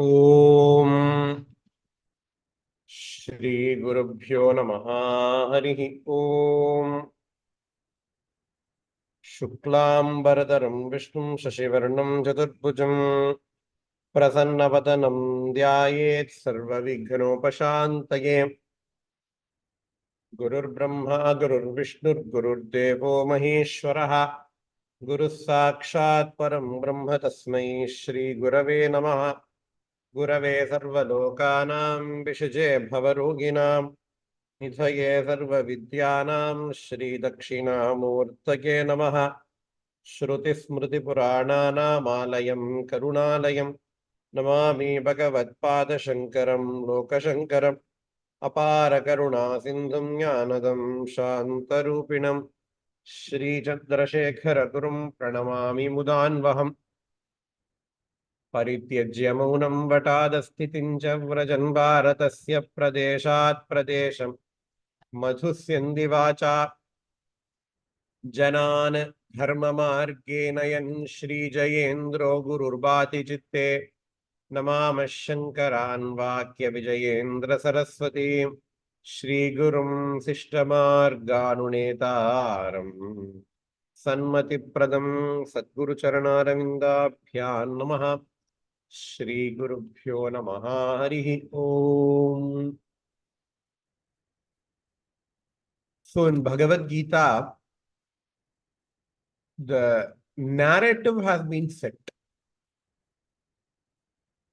ओम श्री गुरुभ्यो नमः। हरि ओम। शुक्लांबरधरं विष्णुं शशिवर्णं चतुर्भुजं प्रसन्नवदनं ध्यायेत् सर्वविघ्नोपशान्तये। गुरुर्ब्रह्मा गुरुर्विष्णुर्गुरुर्देवो महेश्वरः गुरुः साक्षात् परं ब्रह्म तस्मै श्रीगुरवे नमः। गुरवे सर्वलोकानां विषजे भवरोगिणां निधये सर्वविद्यानां श्रीदक्षिणामूर्तये नमः। श्रुतिस्मृतिपुराणानामालयं करुणालयं नमामि भगवत्पादशङ्करं लोकशङ्करम् अपारकरुणासिन्धुं ज्ञानदं शान्तरूपिणं श्रीचन्द्रशेखरगुरुं प्रणमामि मुदान्वहम्। परित्यज्य मौनं वटादस्थितिं च व्रजन् भारतस्य प्रदेशात् प्रदेशम् मधुस्यन्ति वाचा जनान् धर्ममार्गेण यन् श्रीजयेन्द्रो गुरुर्भाति चित्ते नमामः शङ्करान् वाक्यविजयेन्द्र सरस्वतीं श्रीगुरुं शिष्टमार्गानुनेतारम् सन्मतिप्रदं सद्गुरुचरणारविन्दाभ्यां नमः। श्रीगुरुभ्यो नमः। हरि ओम। So in Bhagavad Gita, the narrative has been set.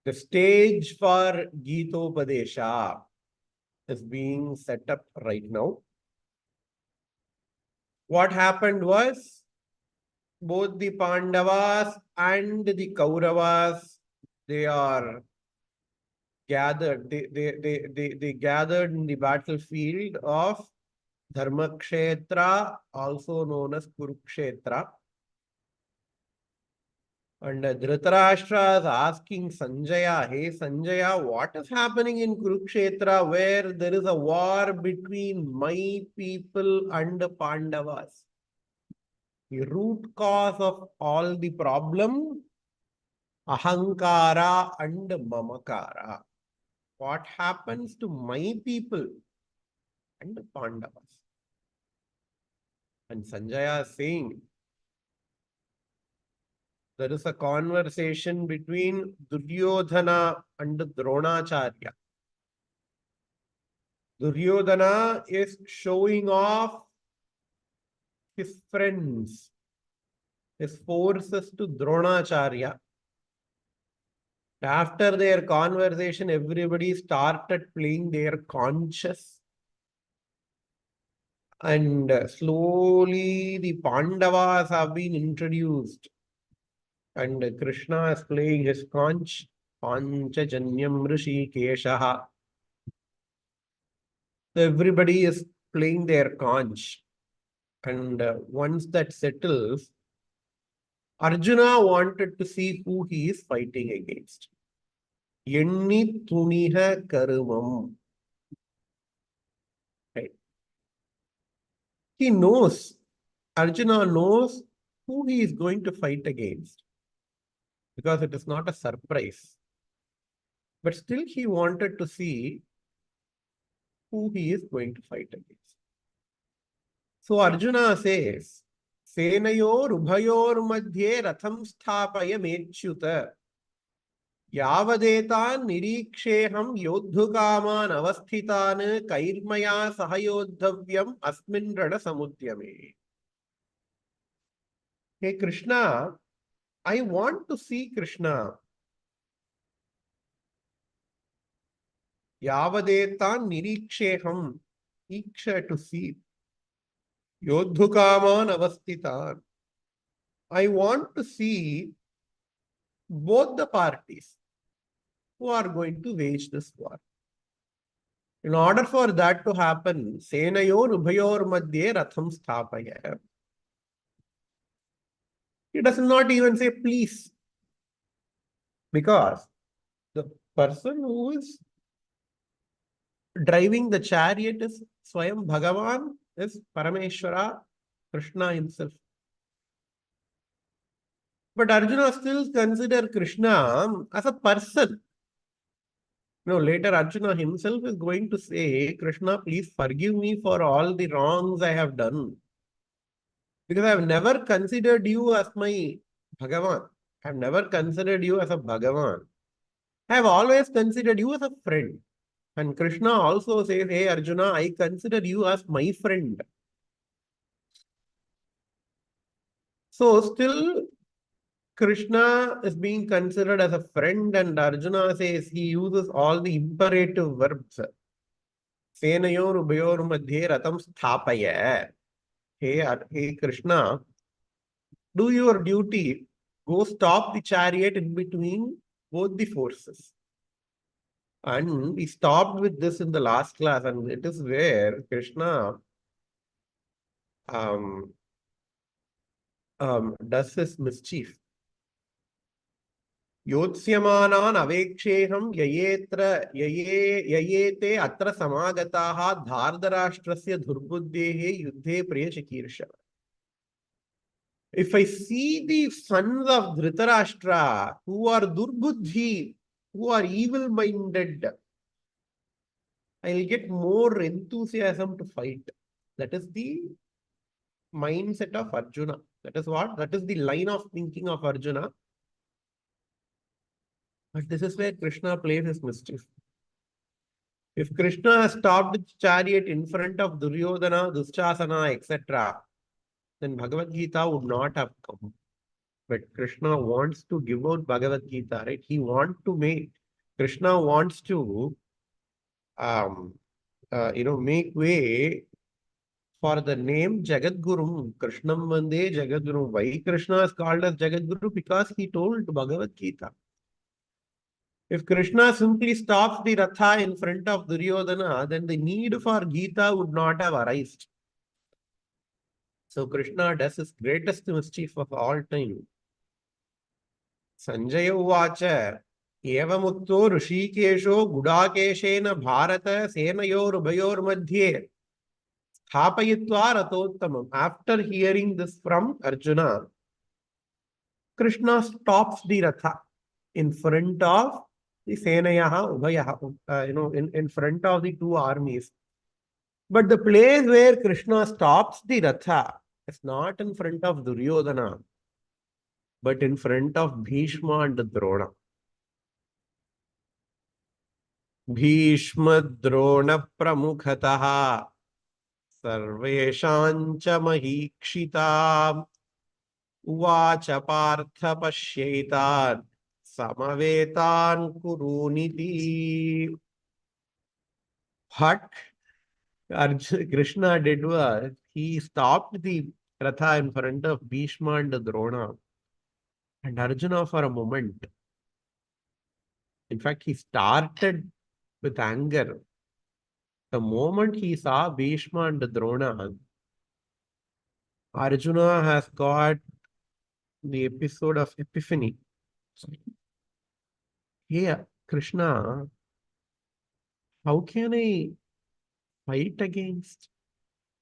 The stage for Gitopadesha is being set up right now. What happened was both the Pandavas and the Kauravas, they are gathered. They gathered in the battlefield of Dharmakshetra, also known as Kurukshetra. And Dhritarashtra is asking Sanjaya, hey Sanjaya, what is happening in Kurukshetra where there is a war between my people and the Pandavas? The root cause of all the problem, Ahankara and Mamakara. What happens to my people and the Pandavas? And Sanjaya is saying, there is a conversation between Duryodhana and Dronacharya. Duryodhana is showing off his friends, his forces to Dronacharya. After their conversation, everybody started playing their conches. And slowly the Pandavas have been introduced. And Krishna is playing his conch, Panchajanyam Rishi Keshaha. So everybody is playing their conch. And once that settles, Arjuna wanted to see who he is fighting against. Yenni Tuniha Karumam. Right. He knows, Arjuna knows who he is going to fight against. Because it is not a surprise. But still he wanted to see who he is going to fight against. So Arjuna says, Senayor Ubhayor Madhye Ratham Sthapaya Mechyuta Yavadetan Niriksheham Yodhukaman Avasthitan Kairmaya Sahayodhavyam Asmin Rada Samudyame. Hey Krishna, I want to see Krishna. Yavadetan Niriksheham, Iksha to see. Yodhukaman Avasthitan. I want to see both the parties who are going to wage this war. In order for that to happen, Senayor Ubhayor Madhye Ratham Sthapaya. He does not even say please. Because the person who is driving the chariot is Swayam Bhagavan, is Parameshwara, Krishna himself. But Arjuna still considers Krishna as a person. No, later Arjuna himself is going to say, Krishna, please forgive me for all the wrongs I have done. Because I have never considered you as my Bhagavan. I have never considered you as a Bhagavan. I have always considered you as a friend. And Krishna also says, hey Arjuna, I consider you as my friend. So still Krishna is being considered as a friend, and Arjuna says he uses all the imperative verbs. Senayor ubayor madhye ratam sthapaya. Hey Krishna, do your duty. Go stop the chariot in between both the forces. And we stopped with this in the last class, and it is where Krishna um, does his mischief. योत्स्यमानान् अवेक्षेहं ययेते अत्र समागताः धार्तराष्ट्रस्य दुर्बुद्धेः युद्धे प्रियचिकीर्ष. If I see the sons of Dhritarashtra who are durbuddhi, who are evil-minded, I'll get more enthusiasm to fight. That is the mindset of Arjuna. That is what? That is the line of thinking of Arjuna. But this is where Krishna plays his mischief. If Krishna has stopped the chariot in front of Duryodhana, Duschasana, etc., then Bhagavad Gita would not have come. But Krishna wants to give out Bhagavad Gita, right? Krishna wants to, make way for the name Jagadguru. Krishnam Vande Jagadguru. Why Krishna is called as Jagadguru? Because he told Bhagavad Gita. If Krishna simply stops the Ratha in front of Duryodhana, then the need for Gita would not have arisen. So Krishna does his greatest mischief of all time. Sanjaya Uvacha Evamukto Rishikesho Gudakeshena Bharata Senayor Ubayor Madhye Thapayitva Ratottamam. After hearing this from Arjuna, Krishna stops the Ratha in front of the Senayaha Ubhayaha, in front of the two armies. But the place where Krishna stops the Ratha is not in front of Duryodhana, but in front of Bhishma and Drona. Bhishma Drona Pramukhatah Sarveshancha Mahikshita Uvacha Partha Pashyaitan Samavetan Kuruniti. What Krishna did was, he stopped the Ratha in front of Bhishma and Drona and Arjuna for a moment. In fact, he started with anger. The moment he saw Bhishma and Drona, Arjuna has got the episode of epiphany. Hey, Krishna, how can I fight against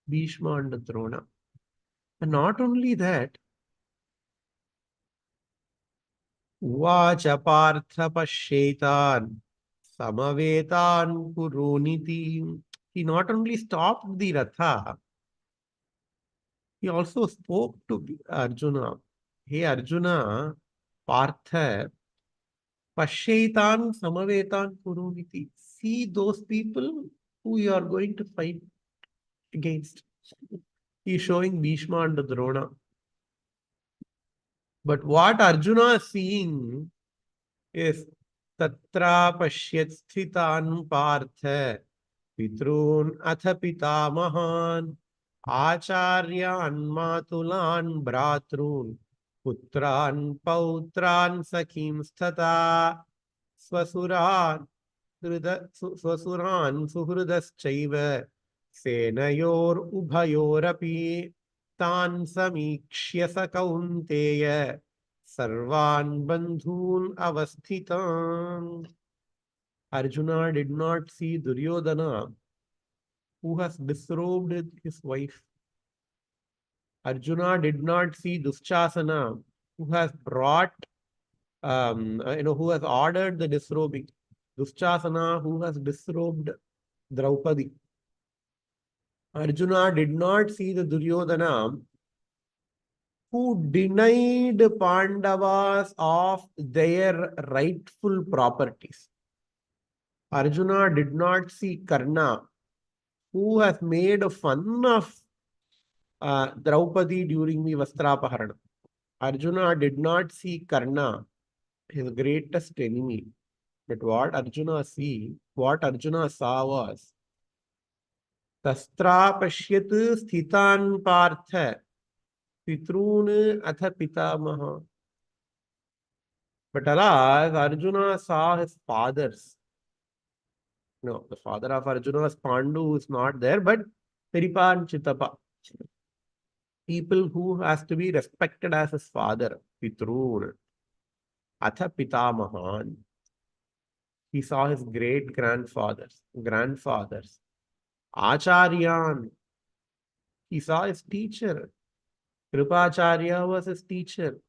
Bhishma and Drona? And not only that, Uvacha Partha Pashyaitan Samavetan Kuruniti. He not only stopped the Ratha, he also spoke to Arjuna. Hey Arjuna, Partha, Pashyaitan Samavetan Kuruniti. See those people who you are going to fight against. He is showing Bhishma and Drona. But what Arjuna is seeing is Tatra Pashyat Sthitan Partha Pitrun Atha Pitamahan Acharyan Matulan Bratrun Putran Pautran Sakim Sthata Swasuran Suhrudaschaiva Senayor Ubhayorapi Tan Samikshya Sakaunteya Sarvan Bandhun Avasthitan. Arjuna did not see Duryodhana, who has disrobed his wife. Arjuna did not see Duschasana, who has brought, who has ordered the disrobing. Dushasana, who has disrobed Draupadi. Arjuna did not see the Duryodhana who denied Pandavas of their rightful properties. Arjuna did not see Karna, who has made fun of Draupadi during the Vastrapaharana. Arjuna did not see Karna, his greatest enemy. But what Arjuna saw was Tastra Pashyat Sthitan Partha Pitrun Atha Pitamaha. But alas, Arjuna saw his fathers. No, the father of Arjuna was Pandu, is not there, but Peripan Chitapa. People who has to be respected as his father, Pitrun, Atha Pitamahan. He saw his grandfathers, Acharyan. He saw his teacher. Kripacharya was his teacher.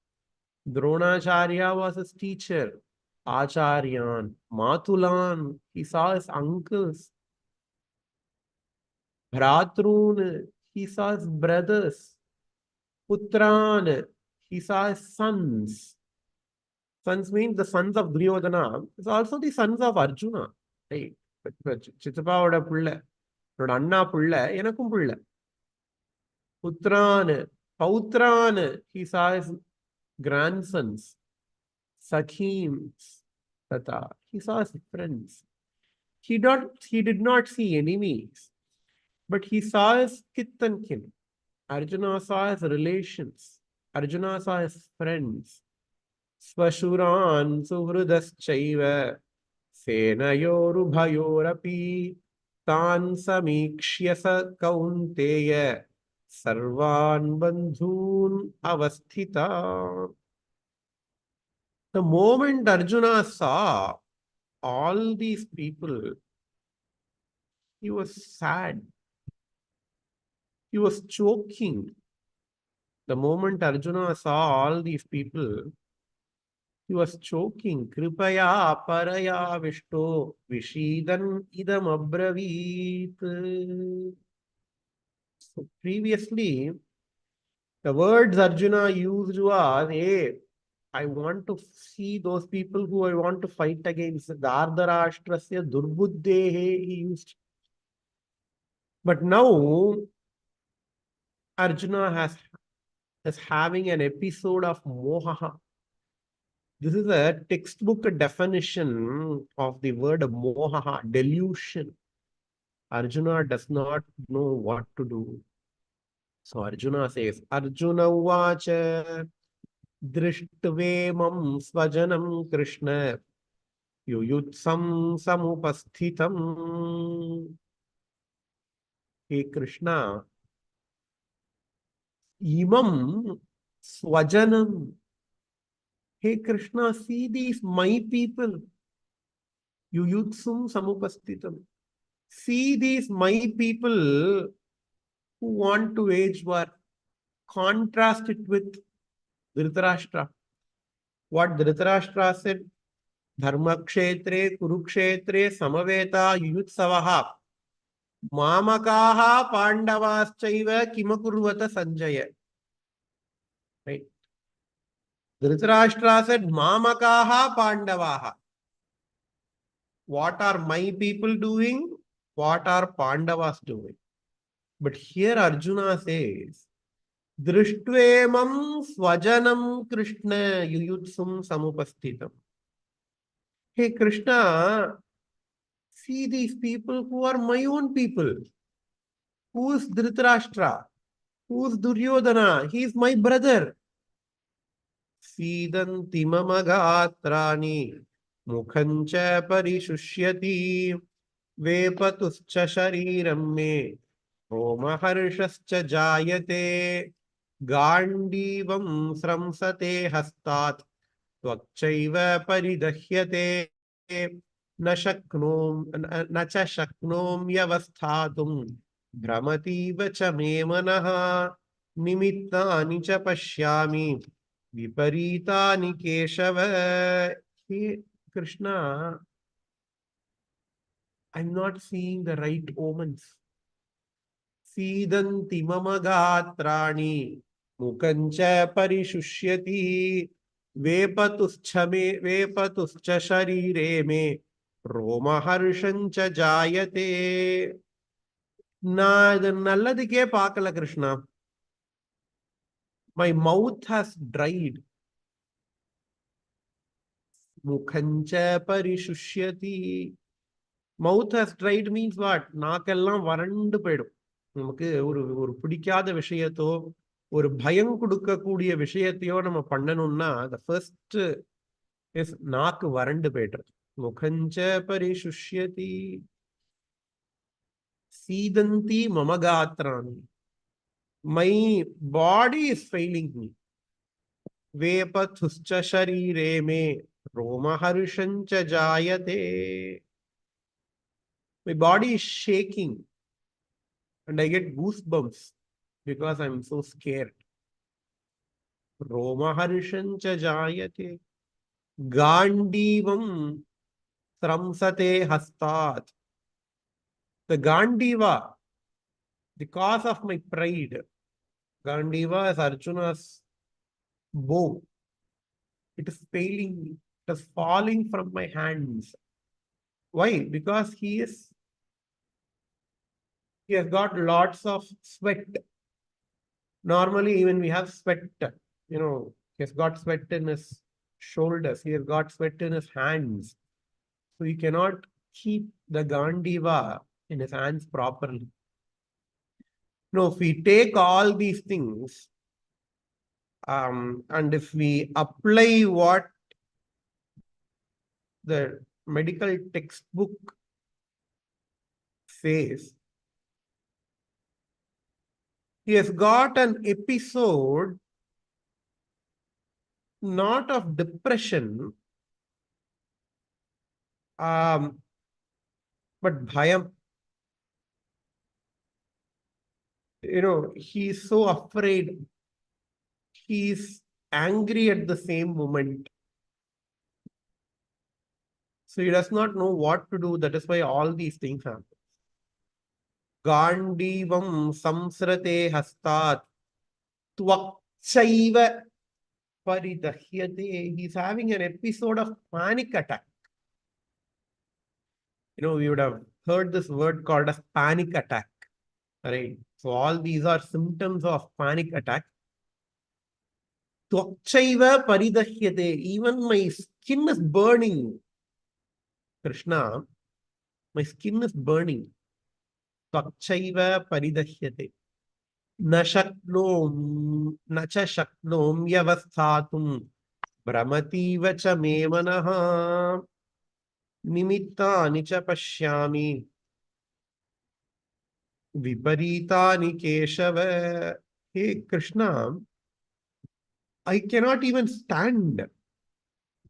Dronacharya was his teacher. Acharyan, Matulan, he saw his uncles. Bhratrun, he saw his brothers. Putran, he saw his sons. Sons means the sons of Duryodhana. It's also the sons of Arjuna. Right? சித்தப்பாவோட பிள்ளை என்னோட அண்ணா பிள்ளை எனக்கும் பிள்ளை. Putran, Pautran, he saw his grandsons. Sakhims, Tata, he saw his friends. He did not see enemies, but he saw his kith and kin. Arjuna saw his relations. Arjuna saw his friends. Svashuran suhrudaschaiva senayorubhayorapi tan samikshya sa kaunteya sarvan bandhun avasthita. The moment Arjuna saw all these people, he was sad. He was choking. The moment Arjuna saw all these people, he was choking. Kripaya paraya vishto vishidan idam abravit. So previously, the words Arjuna used was, hey, I want to see those people who I want to fight against. Dhardarashtrasya durbuddhehe, he used. But now, Arjuna is having an episode of moha. This is a textbook definition of the word moha, delusion. Arjuna does not know what to do. So Arjuna says, Arjuna uvacha drishtve svajanam Krishna yuyutsam samupasthitam. Hey Krishna, imam svajanam. Hey Krishna, see these my people. Yuyutsum samupasthitam. See these my people who want to wage war. Contrast it with Dhritarashtra. What Dhritarashtra said? Dharmakshetre, Kurukshetre, Samaveta, Yuyutsavaha. Mamakaha Pandavaschaiva Kimakurvata Sanjaya. Right? Dhritarashtra said, Mamakaha Pandavaha. What are my people doing? What are Pandavas doing? But here Arjuna says, Drishtvemam svajanam Krishna yuyutsum samupasthitam. Hey Krishna, see these people who are my own people. Who is Dhritarashtra? Who is Duryodhana? He is my brother. Sidanti mamagatrani mukhancha parishusyati vepatuscha shariram me romaharshascha jayate gandivam sramsate hastat tvakchaiva paridahyate na cha shaknom yavasthatum Brahmativa cha me manaha nimittani cha pashyami viparitani keshava. Hey Krishna, I'm not seeing the right omens. Sidanti mama gatrani mukancha parishusyati vepatuscha sharire me roma harshancha jayate. நான் இது நல்லதுக்கே பார்க்கல Krishna. My mouth has dried. Mukhancha parishusyati. Mouth has dried means what? நாக்கெல்லாம் வறண்டு போயிடும். நமக்கு ஒரு ஒரு பிடிக்காத விஷயத்தோ ஒரு பயம் கொடுக்கக்கூடிய விஷயத்தையோ நம்ம பண்ணணும்னா the first is நாக்கு வறண்டு போயிடுறது. முகஞ்ச பரிசுஷ்யதி சீதந்தி மமகாத்ராணி. My body is failing me. Vepathuscha sharire me romaharshancha jayate. My body is shaking and I get goosebumps because I'm so scared. Romaharshancha jayate. Gandivam sramsate hastat. The Gandiva, the cause of my pride. Gandiva is Arjuna's bow. It is failing me. It is falling from my hands. Why? Because he has got lots of sweat. Normally, even we have sweat, he has got sweat in his shoulders. He has got sweat in his hands. So he cannot keep the Gandiva in his hands properly. No, if we take all these things, and if we apply what the medical textbook says, he has got an episode not of depression, but bhayam. He's so afraid. He's angry at the same moment. So he does not know what to do. That is why all these things happen. Gandivam samsrate hastat tvakchaiva paridahyate. He's having an episode of panic attack. We would have heard this word called as panic attack. Right? So all these are symptoms of panic attack. Tvakchaiva paridahyate. Even my skin is burning. Krishna, my skin is burning. Tvakchaiva paridahyate. Na cha shaknom yavasthatum brahmativa cha me manaha nimittani cha pashyami viparitani keshava. Hey Krishna, I cannot even stand.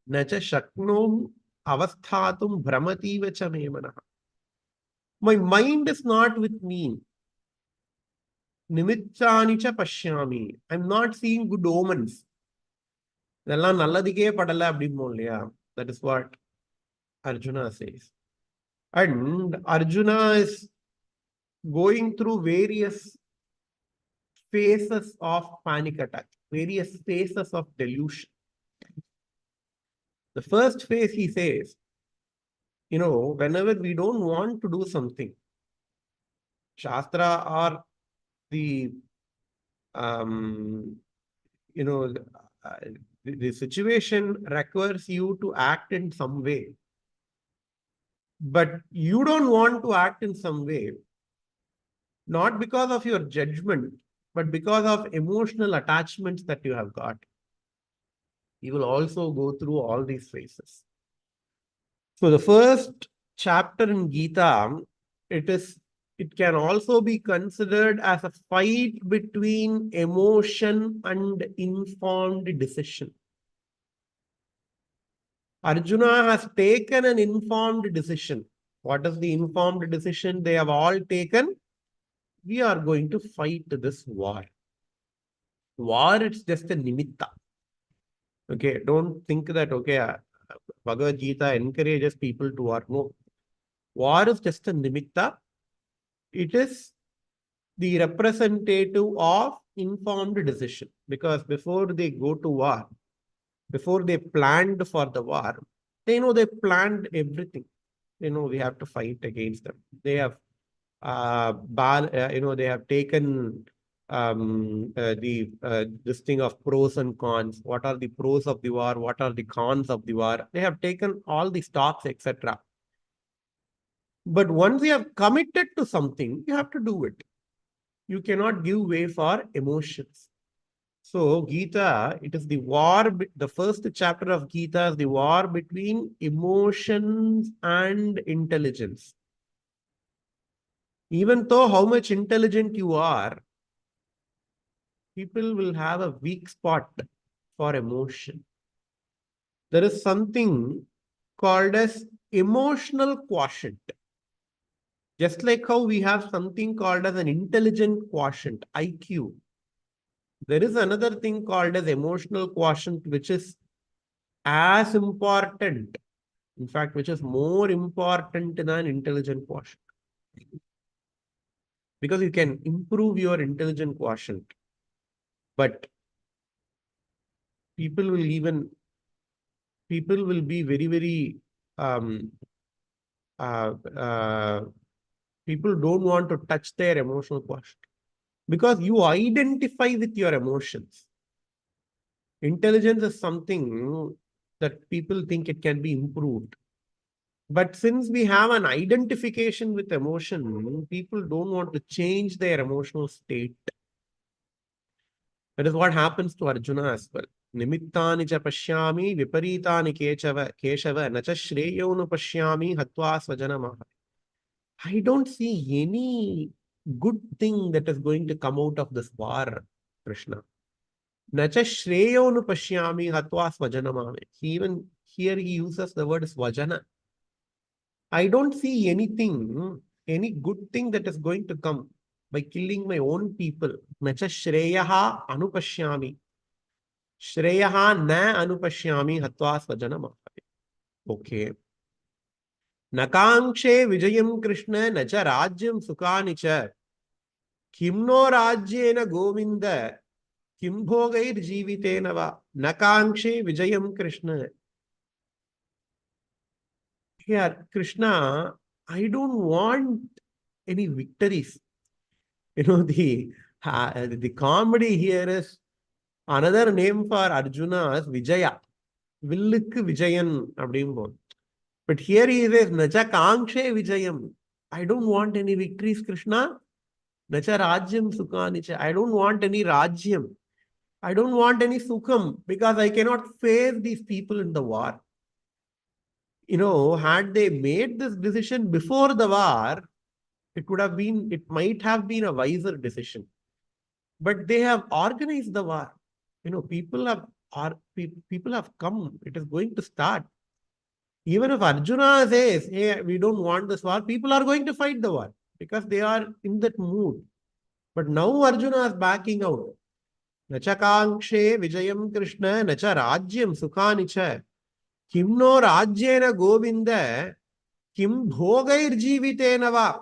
Na cha shaknom avasthatum brahmativa cha me manaha. My mind is not with me. Nimittani cha pashyami. I'm not seeing good omens. இதெல்லாம் நல்லதுக்கே படல அப்படிமோ இல்லையா? That is what Arjuna says. And Arjuna is going through various phases of panic attack, various phases of delusion. The first phase, he says, whenever we don't want to do something, Shastra or the the situation requires you to act in some way, but you don't want to act in some way, not because of your judgment, but because of emotional attachments that you have got. You will also go through all these phases. So the first chapter in Gita, it can also be considered as a fight between emotion and informed decision. Arjuna has taken an informed decision. What is the informed decision they have all taken? We are going to fight this war. War, it's just a nimitta. Okay, don't think that, Bhagavad Gita encourages people to war. No. War is just a nimitta. It is the representative of informed decision. Because before they go to war, before they planned for the war, they know they planned everything. They know we have to fight against them. They have they have taken this thing of pros and cons. What are the pros of the war? What are the cons of the war? They have taken all the stocks, etc. But once you have committed to something, you have to do it. You cannot give way for emotions. So Gita, it is the war, the first chapter of Gita is the war between emotions and intelligence. Even though how much intelligent you are, people will have a weak spot for emotion. There is something called as emotional quotient. Just like how we have something called as an intelligent quotient, IQ. There is another thing called as emotional quotient, which is as important, in fact, which is more important than intelligent quotient. Because you can improve your intelligent quotient, but people will even people will be very, very um, uh, uh, people don't want to touch their emotional quotient because you identify with your emotions. Intelligence is something that people think it can be improved. But since we have an identification with emotion, people don't want to change their emotional state. That is what happens to Arjuna as well. Nimittani cha pashyami viparitani keshava nacha shreyonu pashyami hatva svajanamaha. I don't see any good thing that is going to come out of this war, Krishna. Nacha shreyonu pashyami hatva svajanamaha. Even here he uses the word svajana. I don't see anything, any good thing that is going to come by killing my own people. Nacha shreyaha anupashyami. Shreyaha na anupashyami hatva svajanam. Okay. Nakankshe vijayam Krishna nacha rajyam sukhani cha. Kimno rajyena govinda. Kim bhogair jivitena va. Nakankshe vijayam Krishna. Here, Krishna, I don't want any victories. The comedy here is another name for Arjuna is Vijaya. Villukku Vijayan அப்படிம்போம். But here he says, Nacha Kankshe Vijayam. I don't want any victories, Krishna. Nacha Rajyam Sukhanicha. I don't want any Rajyam. I don't want any Sukham because I cannot face these people in the war. Had they made this decision before the war, it might have been a wiser decision. But they have organized the war. People have come. It is going to start. Even if Arjuna says, hey, we don't want this war, people are going to fight the war because they are in that mood. But now Arjuna is backing out. Nacha kankshe vijayam Krishna, nacha rajyam sukhanicha. Kim no rajyena govinda, kim bhogair jivitena va.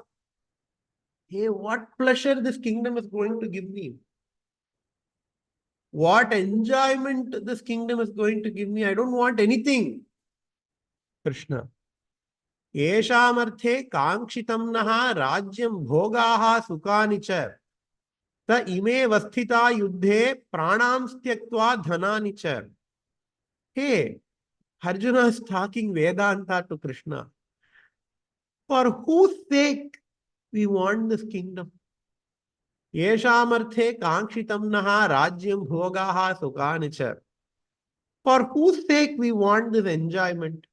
Hey, what pleasure this kingdom is going to give me. What enjoyment this kingdom is going to give me. I don't want anything. Krishna. Yeshamarthe kankshitam naha rajyam bhogaha sukhani cha. Ta ime vasthita yuddhe pranam styaktva dhanani cha. Hey, Arjuna is talking Vedanta to Krishna. For whose sake we want this kingdom? Yeshamarthe kankshitam naha rajyam bhogaha sukhani cha. For whose sake we want this enjoyment?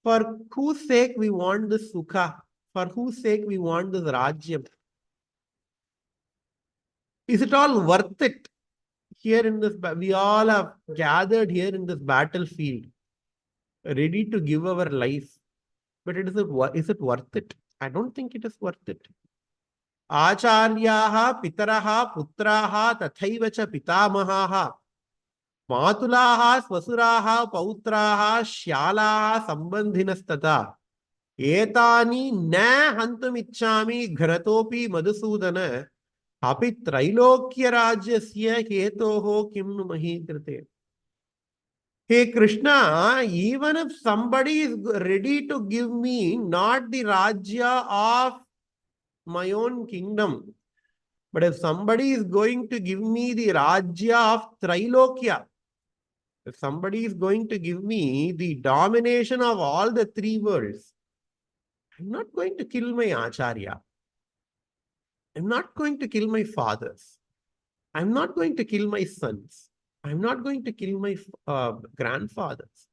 For whose sake we want this sukha? For whose sake we want this rajyam? Is it all worth it? Here in this, we all have gathered here in this battlefield, ready to give our life. But is it worth it? I don't think it is worth it. Acharyaha, pitaraha, putraha, tathaivacha pitamahaha. Matulaha, swasuraha, pautraha, shyalaha, sambandhinastata. Etani na hantum ichchami ghratopi madhusudana api trailokya rajyasya hetoho kim nu mahi krite. Hey Krishna, even if somebody is ready to give me not the Rajya of my own kingdom, but if somebody is going to give me the Rajya of Trilokya, if somebody is going to give me the domination of all the three worlds, I'm not going to kill my Acharya. I'm not going to kill my fathers. I'm not going to kill my sons. I'm not going to kill my grandfathers.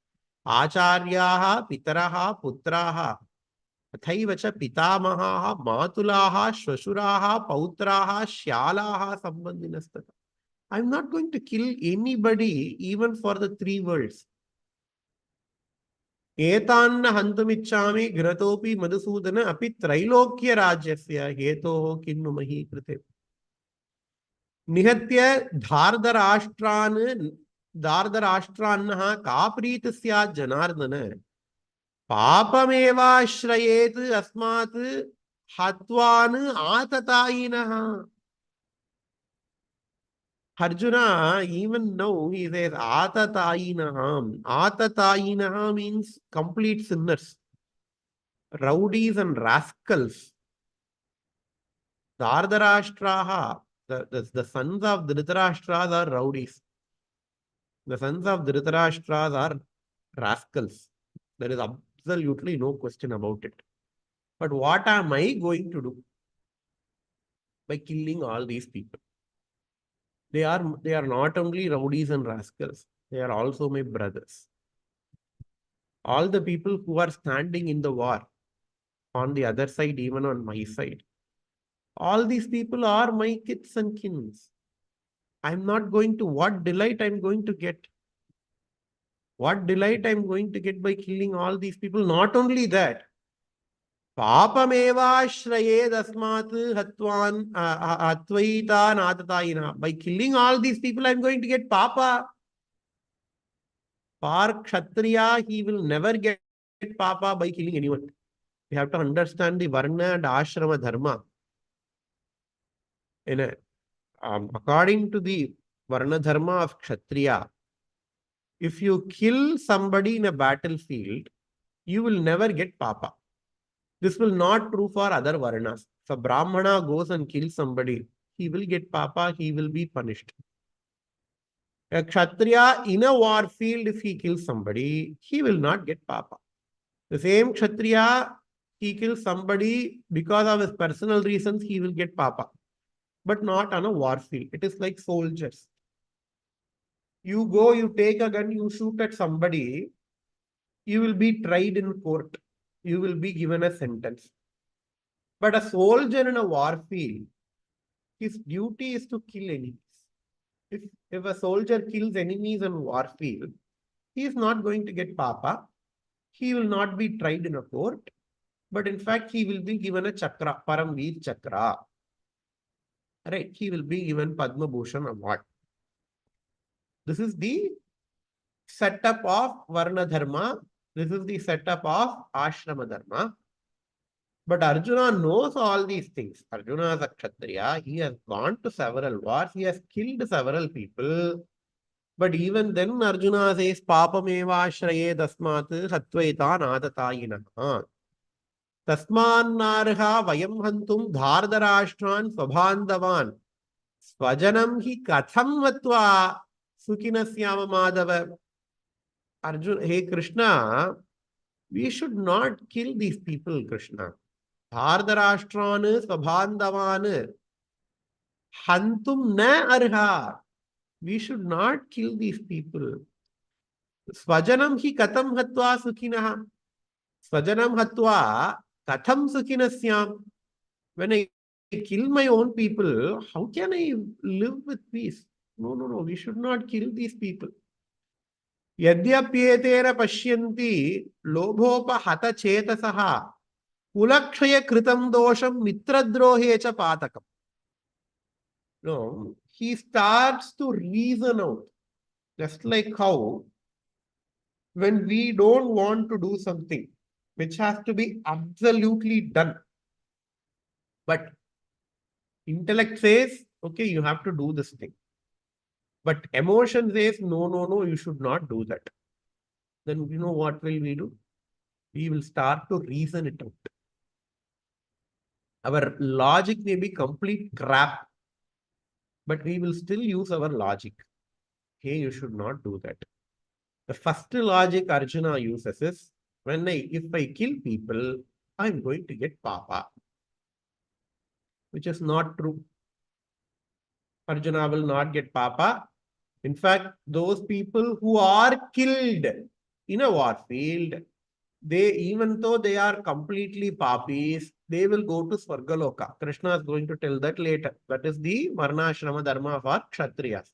Acharyaha, pitaraha, putraha, तथैव च पितामहाः मातुलाः श्वशुराः पौत्राः श्यालाः सम्बन्धिनस्तथा. I'm not going to kill anybody even for the three worlds. एतान्न हन्तुमिच्छामि घ्रतोऽपि Madhusudan अपि त्रैलोक्य राज्यस्य हेतोः किन्नु मही कृते. निहत्य धार्धराष्ट्रान्नः का प्रीतिः स्यात् जनार्दन पापमेवाश्रयेत् अस्मात् हत्वान् आततायिनः. Arjuna, even now, he says atatayinaham. Atatayinaham means complete sinners, rowdies and rascals. Dhardarashtraha, the sons of Dhritarashtra's are rowdies. The sons of Dhritarashtra's are rascals. There is absolutely no question about it. But what am I going to do by killing all these people? They are not only rowdies and rascals, they are also my brothers. All the people who are standing in the war, on the other side, even on my side, all these people are my kiths and kins. I'm not going to, what delight I'm going to get? What delight I'm going to get by killing all these people? Not only that, Papamevashrayed asmat hatvan atvaitan atatayina. By killing all these people, I'm going to get papa. For Kshatriya, he will never get papa by killing anyone. We have to understand the Varna and Ashrama Dharma. According to the Varna Dharma of Kshatriya, if you kill somebody in a battlefield, you will never get papa. This will not true for other Varnas. If a Brahmana goes and kills somebody, he will get papa, he will be punished. A Kshatriya in a war field, if he kills somebody, he will not get papa. The same Kshatriya, he kills somebody because of his personal reasons, he will get papa. But not on a war field. It is like soldiers. You go, you take a gun, you shoot at somebody, you will be tried in court. You will be given a sentence. But a soldier in a war field, his duty is to kill enemies. If a soldier kills enemies in war field, he is not going to get papa. He will not be tried in a court. But in fact, he will be given a chakra, Paramveer Chakra. Right? He will be given Padma Bhushan award. This is the setup of Varna Dharma. This is the setup of Ashrama Dharma. But Arjuna knows all these things. Arjuna is a Kshatriya. He has gone to several wars. He has killed several people. But even then Arjuna says, Papameva Shraye Dasmat Satvaitan Atatayinah. Tasmannarha Vayam Hantum Dhardarashtran Svabhandavan. Svajanam hi katham vatva Sukinasyama Madhava. Arjuna, hey Krishna, we should not kill these people, Krishna. Dhardarashtran Svabhandavan. Hantum na arha. We should not kill these people. Svajanam hi katham hatva sukinaha. Svajanam hatva katham sukinasyam. When I kill my own people, how can I live with peace? No, we should not kill these people. Yadyapyetera pashyanti lobhopahata chetasaha kulakshaya kritam dosham mitradrohe cha patakam. No, he starts to reason out. Just like how when we don't want to do something, which has to be absolutely done. But intellect says, okay, you have to do this thing. But emotion says, no, no, no, you should not do that. Then you know what will we do? We will start to reason it out. Our logic may be complete crap, but we will still use our logic. Hey, you should not do that. The first logic Arjuna uses is, if I kill people, I'm going to get papa, which is not true. Arjuna will not get papa. In fact, those people who are killed in a war field, they, even though they are completely papis, they will go to Swargaloka. Krishna is going to tell that later. That is the Varnashrama Dharma for Kshatriyas.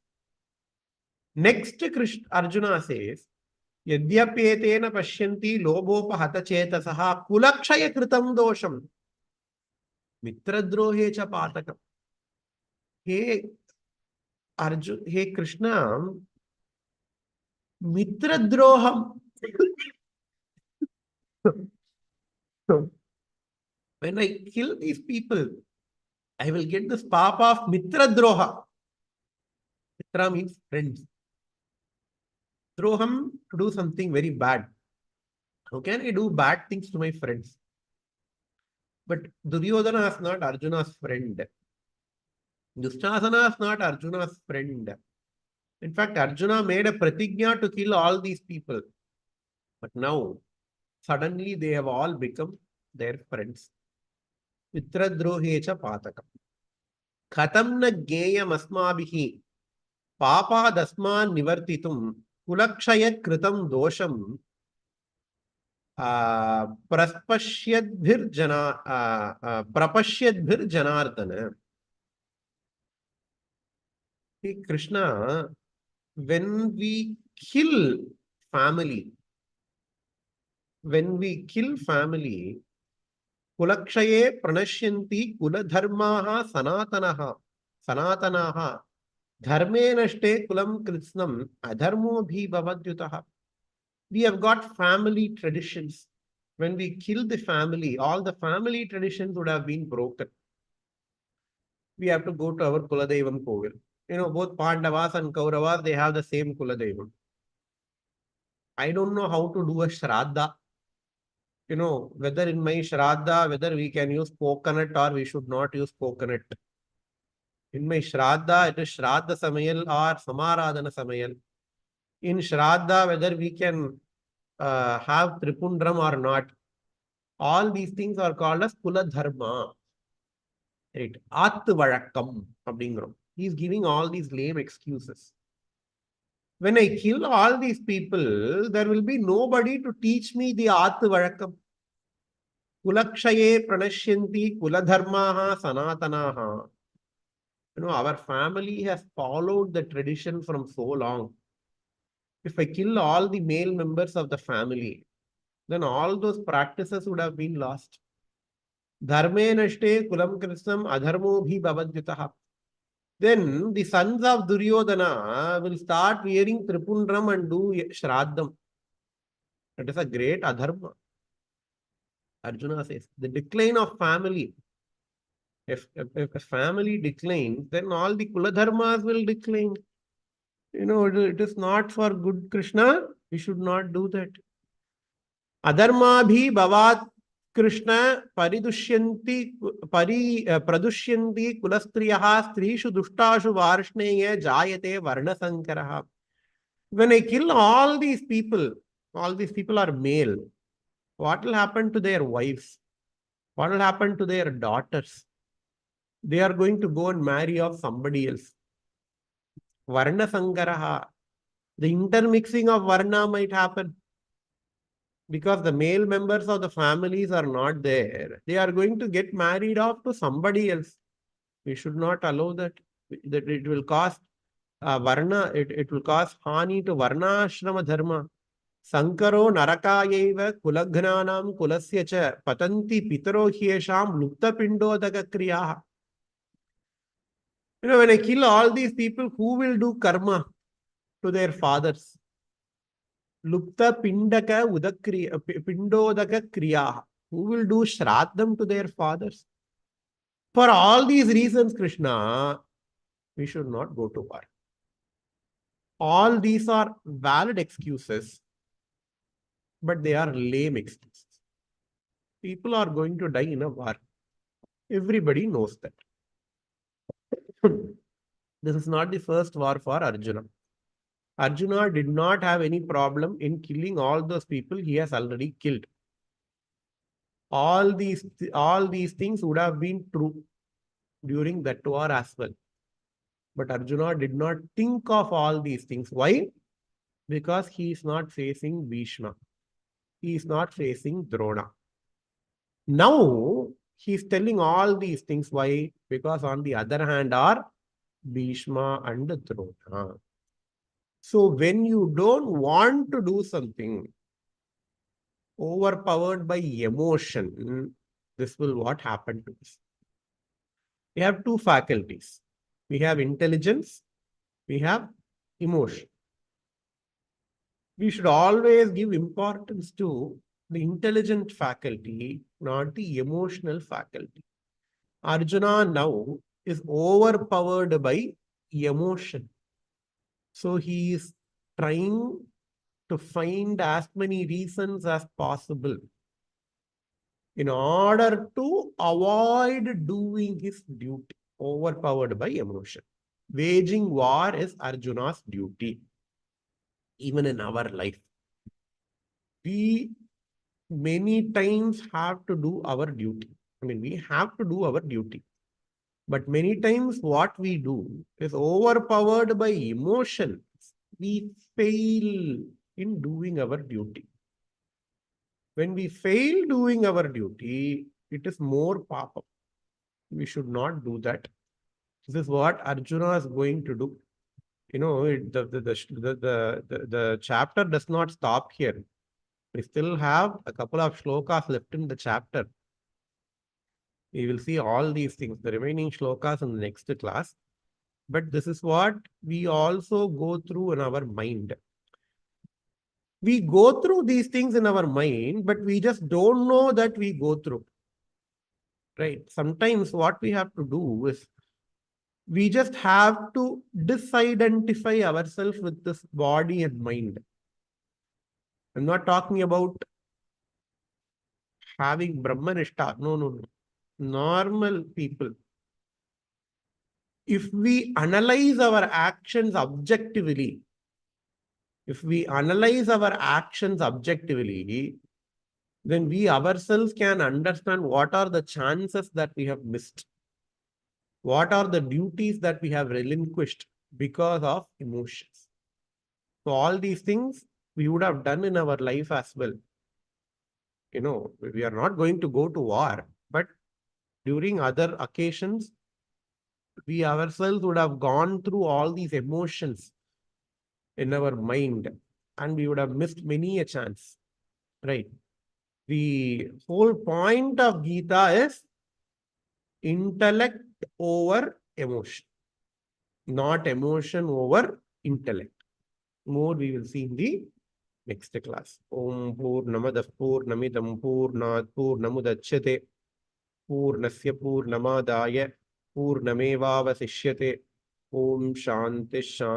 Next, Arjuna says, Yadyapyetena pashyanti lobopahata chetasaha kulakshaya kritam dosham mitradrohe cha patakam. Hey, hey Krishna, mitradroham. When I kill these people, I will get this papa of mitradroha. Mitra means friends. Droham, to do something very bad. How can I do bad things to my friends? But Duryodhana is not Arjuna's friend. Dushasana is not Arjuna's friend. In fact, Arjuna made a pratigna to kill all these people. But now, suddenly they have all become their friends. Mitradrohecha patakam. Khatam na gneyam asmabhihi papa dasman nivartitum kulakshaya kritam dosham prapashyadbhir janardana. Hey Krishna, when we kill family, kulakshaye pranashyanti kuladharmaha sanatanaha dharme nashte kulam kritsnam adharmo bhi bhavadyutaha. We have got family traditions. When we kill the family, all the family traditions would have been broken. We have to go to our Kuladevam Kovil. You know, both Pandavas and Kauravas, they have the same Kuladevam. I don't know how to do a Shraddha. You know, whether in my Shraddha, whether we can use coconut or we should not use coconut. In my Shraddha, it is Shraddha Samayal or Samaradhana Samayal. In Shraddha, whether we can have Tripundram or not. All these things are called as Kula Dharma. Right. Attu Vazhakkam. He is giving all these lame excuses. When I kill all these people, there will be nobody to teach me the Attu Vazhakkam. Kulakshaye pranashyanti kuladharmaha sanatanaha. You know, our family has followed the tradition from so long. If I kill all the male members of the family, then all those practices would have been lost. Dharme nashte kulam krishnam adharmo bhi bhavadyutaha. Then the sons of Duryodhana will start wearing Tripundram and do Shraddham. That is a great adharma. Arjuna says, the decline of family. If a family declines, then all the Kuladharmas will decline. You know, it is not for good, Krishna. We should not do that. Adharma bhi bhavat Krishna pradusyanti kulastriyaha strishu dushtashu varshneya jayate varna sankaraha. When I kill all these people are male. What will happen to their wives? What will happen to their daughters? They are going to go and marry off somebody else. Varna sankaraha. The intermixing of varna might happen. Because the male members of the families are not there, they are going to get married off to somebody else. We should not allow that. That it will cause varna, it will cause hani to varnashrama dharma. Sankaro narakayeva kulagnanam kulasya cha patanti pitaro hyesham lupta pindodaka kriyaha. You know, when I kill all these people, who will do karma to their fathers? Lupta pindaka udakriya pindodaka kriya. Who will do shraddam to their fathers? For all these reasons, Krishna, we should not go to war. All these are valid excuses, but they are lame excuses. People are going to die in a war. Everybody knows that. This is not the first war for Arjuna. Arjuna did not have any problem in killing all those people he has already killed. All these things would have been true during that war as well. But Arjuna did not think of all these things. Why? Because he is not facing Bhishma. He is not facing Drona. Now, he is telling all these things. Why? Because on the other hand are Bhishma and Drona. So when you don't want to do something, overpowered by emotion, this will what happen to us. We have two faculties. We have intelligence, we have emotion. We should always give importance to the intelligent faculty, not the emotional faculty. Arjuna now is overpowered by emotion. So he is trying to find as many reasons as possible in order to avoid doing his duty, overpowered by emotion. Waging war is Arjuna's duty, even in our life. We many times have to do our duty. I mean, we have to do our duty. But many times what we do is overpowered by emotions. We fail in doing our duty. When we fail doing our duty, it is more papa. We should not do that. This is what Arjuna is going to do. You know, the chapter does not stop here. We still have a couple of shlokas left in the chapter. We will see all these things, the remaining shlokas in the next class. But this is what we also go through in our mind. We go through these things in our mind, but we just don't know that we go through. Right? Sometimes what we have to do is we just have to disidentify ourselves with this body and mind. I'm not talking about having Brahmanishta. No. Normal people. If we analyze our actions objectively, then we ourselves can understand what are the chances that we have missed. What are the duties that we have relinquished because of emotions. So all these things we would have done in our life as well. You know, we are not going to go to war, but during other occasions, we ourselves would have gone through all these emotions in our mind and we would have missed many a chance, right? The whole point of Gita is intellect over emotion, not emotion over intellect. More we will see in the next class. Om Purnamadah Purnamidam Purnat Purnamudachyate Purnasya Purnamadaya Purnamevavasishyate. Om Shanti Shanti.